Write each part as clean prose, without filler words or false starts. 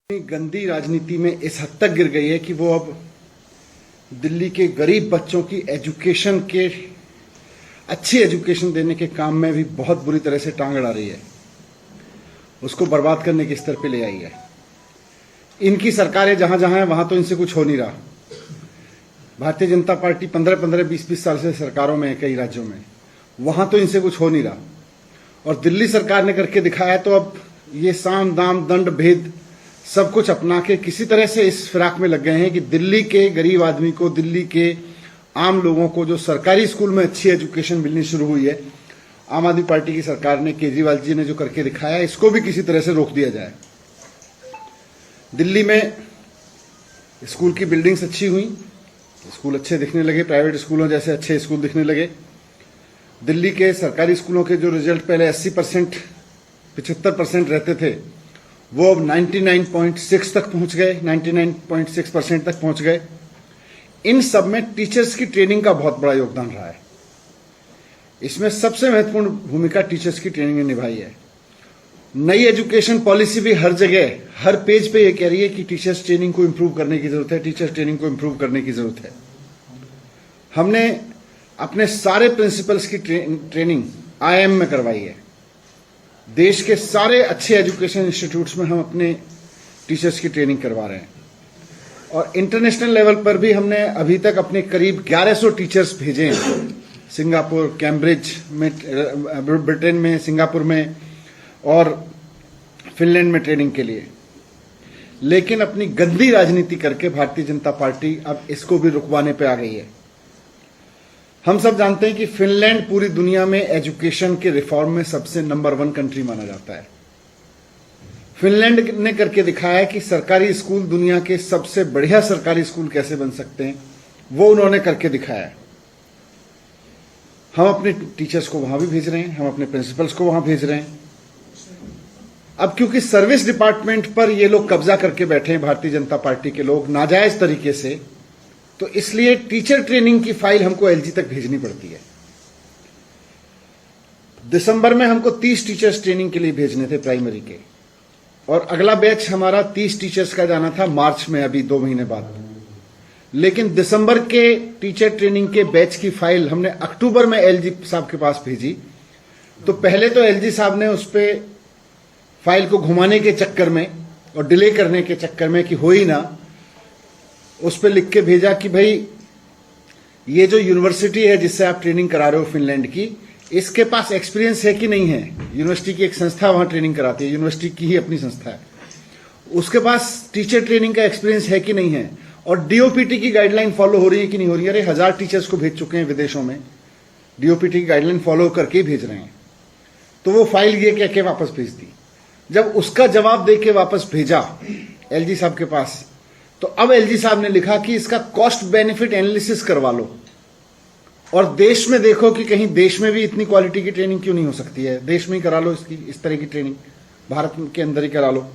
गंदी राजनीति में इस हद तक गिर गई है कि वो अब दिल्ली के गरीब बच्चों की एजुकेशन के अच्छी एजुकेशन देने के काम में भी बहुत बुरी तरह से टांग अड़ा रही है, उसको बर्बाद करने के स्तर पे ले आई है। इनकी सरकारें जहां जहां है वहां तो इनसे कुछ हो नहीं रहा। भारतीय जनता पार्टी 15-15, 20-20 साल से सरकारों में है कई राज्यों में, वहां तो इनसे कुछ हो नहीं रहा। और दिल्ली सरकार ने करके दिखाया तो अब ये साम दाम दंड भेद सब कुछ अपना के किसी तरह से इस फिराक में लग गए हैं कि दिल्ली के गरीब आदमी को, दिल्ली के आम लोगों को जो सरकारी स्कूल में अच्छी एजुकेशन मिलनी शुरू हुई है, आम आदमी पार्टी की सरकार ने, केजरीवाल जी ने जो करके दिखाया, इसको भी किसी तरह से रोक दिया जाए। दिल्ली में स्कूल की बिल्डिंग्स अच्छी हुई, स्कूल अच्छे दिखने लगे, प्राइवेट स्कूलों जैसे अच्छे स्कूल दिखने लगे। दिल्ली के सरकारी स्कूलों के जो रिजल्ट पहले 80%, 75% रहते थे, वो अब 99.6 तक पहुंच गए, 99.6% तक पहुंच गए। इन सब में टीचर्स की ट्रेनिंग का बहुत बड़ा योगदान रहा है। इसमें सबसे महत्वपूर्ण भूमिका टीचर्स की ट्रेनिंग ने निभाई है। नई एजुकेशन पॉलिसी भी हर जगह, हर पेज पे ये कह रही है कि टीचर्स ट्रेनिंग को इंप्रूव करने की जरूरत है, टीचर्स ट्रेनिंग को इंप्रूव करने की जरूरत है। हमने अपने सारे प्रिंसिपल्स की ट्रेनिंग IIM में करवाई है। देश के सारे अच्छे एजुकेशन इंस्टीट्यूट्स में हम अपने टीचर्स की ट्रेनिंग करवा रहे हैं। और इंटरनेशनल लेवल पर भी हमने अभी तक अपने करीब 1100 टीचर्स भेजे हैं, सिंगापुर, कैम्ब्रिज में, ब्रिटेन में, सिंगापुर में और फिनलैंड में ट्रेनिंग के लिए। लेकिन अपनी गंदी राजनीति करके भारतीय जनता पार्टी अब इसको भी रुकवाने पे आ गई है। हम सब जानते हैं कि फिनलैंड पूरी दुनिया में एजुकेशन के रिफॉर्म में सबसे नंबर 1 कंट्री माना जाता है। फिनलैंड ने करके दिखाया कि सरकारी स्कूल दुनिया के सबसे बढ़िया सरकारी स्कूल कैसे बन सकते हैं, वो उन्होंने करके दिखाया। हम अपने टीचर्स को वहां भी भेज रहे हैं, हम अपने प्रिंसिपल्स को वहां भेज रहे हैं। अब क्योंकि सर्विस डिपार्टमेंट पर ये लोग कब्जा करके बैठे हैं, भारतीय जनता पार्टी के लोग, नाजायज तरीके से, तो इसलिए टीचर ट्रेनिंग की फाइल हमको LG तक भेजनी पड़ती है। दिसंबर में हमको 30 टीचर्स ट्रेनिंग के लिए भेजने थे प्राइमरी के, और अगला बैच हमारा 30 टीचर्स का जाना था मार्च में, अभी 2 महीने बाद। लेकिन दिसंबर के टीचर ट्रेनिंग के बैच की फाइल हमने अक्टूबर में LG साहब के पास भेजी। तो पहले तो LG साहब ने उस पर फाइल को घुमाने के चक्कर में और डिले करने के चक्कर में कि हो ही ना, उस पर लिख के भेजा कि भाई ये जो यूनिवर्सिटी है जिससे आप ट्रेनिंग करा रहे हो फिनलैंड की, इसके पास एक्सपीरियंस है कि नहीं है। यूनिवर्सिटी की एक संस्था वहां ट्रेनिंग कराती है, यूनिवर्सिटी की ही अपनी संस्था है, उसके पास टीचर ट्रेनिंग का एक्सपीरियंस है कि नहीं है, और DOPT की गाइडलाइन फॉलो हो रही है कि नहीं हो रही है। अरे 1000 टीचर्स को भेज चुके हैं विदेशों में, DOPT की गाइडलाइन फॉलो करके ही भेज रहे हैं। तो वो फाइल ये कह के वापस भेज दी। जब उसका जवाब दे के वापस भेजा LG साहब के पास, तो अब LG साहब ने लिखा कि इसका कॉस्ट बेनिफिट एनालिसिस करवा लो और देश में देखो कि कहीं देश में भी इतनी क्वालिटी की ट्रेनिंग क्यों नहीं हो सकती है, देश में ही करा लो इसकी, इस तरह की ट्रेनिंग भारत के अंदर ही करा लो।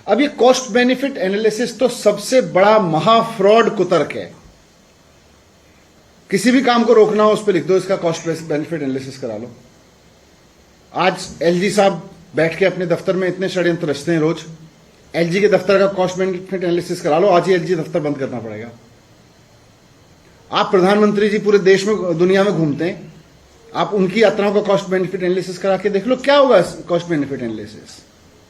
अब ये कॉस्ट बेनिफिट एनालिसिस तो सबसे बड़ा महा फ्रॉड कुतर्क है। किसी भी काम को रोकना हो उस पर लिख दो इसका कॉस्ट बेनिफिट एनालिसिस करा लो। आज LG साहब बैठ के अपने दफ्तर में इतने षड्यंत्र रचते हैं रोज, LG के दफ्तर का कॉस्ट बेनिफिट एनालिसिस करा लो, आज ही LG दफ्तर बंद करना पड़ेगा। आप प्रधानमंत्री जी पूरे देश में, दुनिया में घूमते हैं, आप उनकी यात्राओं का कॉस्ट बेनिफिट एनालिसिस करा के देख लो, क्या होगा कॉस्ट बेनिफिट एनालिसिस।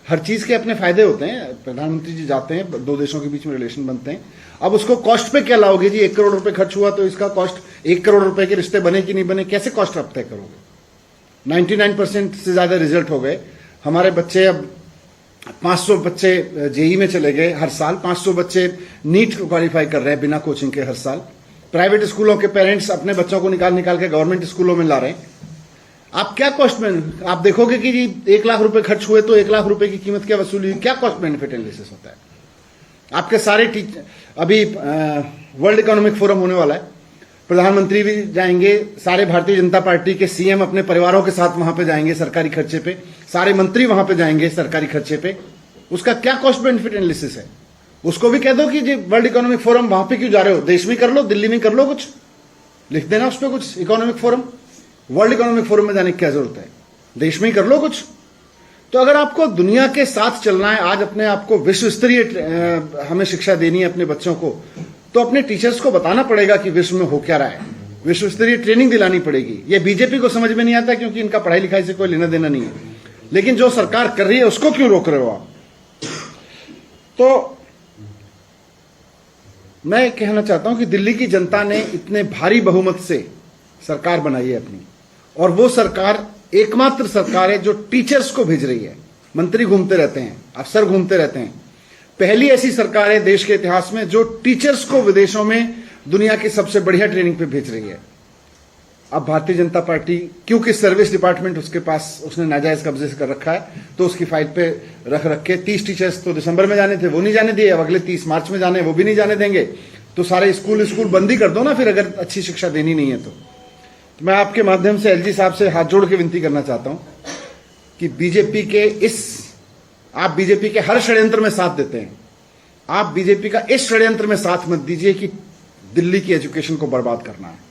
हर चीज के अपने फायदे होते हैं। प्रधानमंत्री जी जाते हैं, 2 देशों के बीच में रिलेशन बनते हैं, अब उसको कॉस्ट पे क्या लाओगे जी। 1 करोड़ रुपए खर्च हुआ तो इसका कॉस्ट 1 करोड़ रुपए के रिश्ते बने कि नहीं बने, कैसे कॉस्ट आप तय करोगे। 99% से ज्यादा रिजल्ट हो गए हमारे बच्चे। अब 500 बच्चे JEE में चले गए हर साल, 500 बच्चे नीट क्वालिफाई कर रहे हैं बिना कोचिंग के हर साल। प्राइवेट स्कूलों के पेरेंट्स अपने बच्चों को निकाल के गवर्नमेंट स्कूलों में ला रहे हैं। आप क्या कॉस्ट में, आप देखोगे कि जी 1 लाख रुपए खर्च हुए तो 1 लाख रुपए की कीमत क्या वसूली हुई, क्या कॉस्ट बेनिफिट एनालिसिस होता है। आपके सारे अभी वर्ल्ड इकोनॉमिक फोरम होने वाला है, प्रधानमंत्री भी जाएंगे, सारे भारतीय जनता पार्टी के CM अपने परिवारों के साथ वहां पे जाएंगे सरकारी खर्चे पे, सारे मंत्री वहां पे जाएंगे सरकारी खर्चे पे। उसका क्या कॉस्ट बेनिफिट एनालिसिस है। उसको भी कह दो कि जी वर्ल्ड इकोनॉमिक फोरम वहां पे क्यों जा रहे हो, देश में कर लो, दिल्ली में कर लो, कुछ लिख देना उस पर कुछ। Economic forum, world economic forum में जाने की क्या जरूरत है, देश में ही कर लो कुछ। तो अगर आपको दुनिया के साथ चलना है, आज अपने आप को विश्व स्तरीय हमें शिक्षा देनी है अपने बच्चों को, तो अपने टीचर्स को बताना पड़ेगा कि विश्व में हो क्या रहा है, विश्व स्तरीय ट्रेनिंग दिलानी पड़ेगी। ये बीजेपी को समझ में नहीं आता क्योंकि इनका पढ़ाई लिखाई से कोई लेना देना नहीं है, लेकिन जो सरकार कर रही है उसको क्यों रोक रहे हो आप? तो मैं कहना चाहता हूं कि दिल्ली की जनता ने इतने भारी बहुमत से सरकार बनाई है अपनी, और वो सरकार एकमात्र सरकार है जो टीचर्स को भेज रही है। मंत्री घूमते रहते हैं, अफसर घूमते रहते हैं, पहली ऐसी सरकार है देश के इतिहास में जो टीचर्स को विदेशों में दुनिया की सबसे बढ़िया ट्रेनिंग पे भेज रही है। अब भारतीय जनता पार्टी, क्योंकि सर्विस डिपार्टमेंट उसके पास उसने नाजायज कब्जे से कर रखा है, तो उसकी फाइल पे रख के 30 टीचर्स तो दिसंबर में जाने थे, वो नहीं जाने दिए, अब अगले 30 मार्च में जाने, वो भी नहीं जाने देंगे। तो सारे स्कूल बंद ही कर दो ना फिर, अगर अच्छी शिक्षा देनी नहीं है तो मैं आपके माध्यम से एलजी साहब से हाथ जोड़ के विनती करना चाहता हूं कि बीजेपी के आप बीजेपी के हर षड्यंत्र में साथ देते हैं, आप बीजेपी का इस षड्यंत्र में साथ मत दीजिए कि दिल्ली की एजुकेशन को बर्बाद करना है।